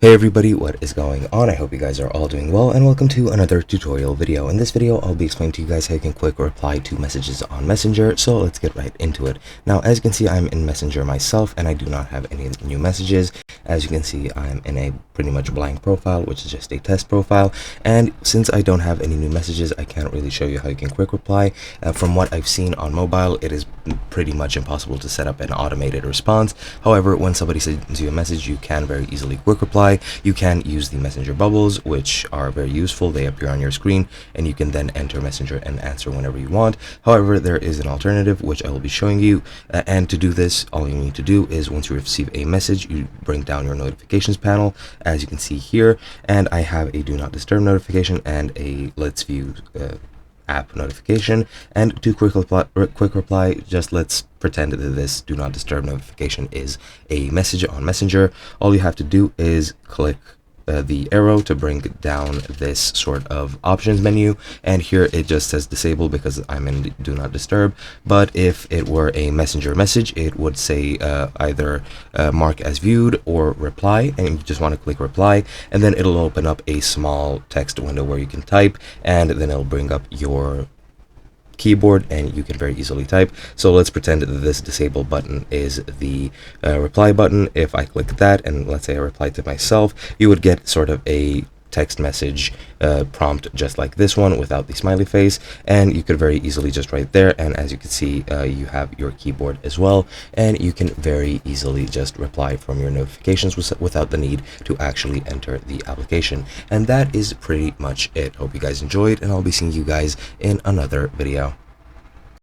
Hey everybody, what is going on? I hope you guys are all doing well, and welcome to another tutorial video. In this video, I'll be explaining to you guys how you can quick reply to messages on Messenger, so let's get right into it. Now, as you can see, I'm in Messenger myself, and I do not have any new messages. As you can see, I'm in a pretty much blank profile, which is just a test profile, and since I don't have any new messages, I can't really show you how you can quick reply. From what I've seen on mobile, it is pretty much impossible to set up an automated response. However, when somebody sends you a message, you can very easily quick reply. You can use the Messenger bubbles, which are very useful. They appear on your screen, and you can then enter Messenger and answer whenever you want. However, there is an alternative, which I will be showing you. And to do this, all you need to do is once you receive a message, you bring down your notifications panel, as you can see here. And I have a Do Not Disturb notification and a Let's View app notification. And to quick reply, just let's pretend that this Do Not Disturb notification is a message on Messenger. All you have to do is click the arrow to bring down this sort of options menu, and here it just says disable because I'm in Do Not Disturb. But if it were a Messenger message, it would say either mark as viewed or reply, and you just want to click reply, and then it'll open up a small text window where you can type, and then it'll bring up your keyboard and you can very easily type. So let's pretend that this disable button is the reply button. If I click that and let's say I reply to myself, you would get sort of a text message prompt just like this one without the smiley face, and you could very easily just write there, and as you can see, you have your keyboard as well, and you can very easily just reply from your notifications without the need to actually enter the application. And that is pretty much it. Hope you guys enjoyed, and I'll be seeing you guys in another video.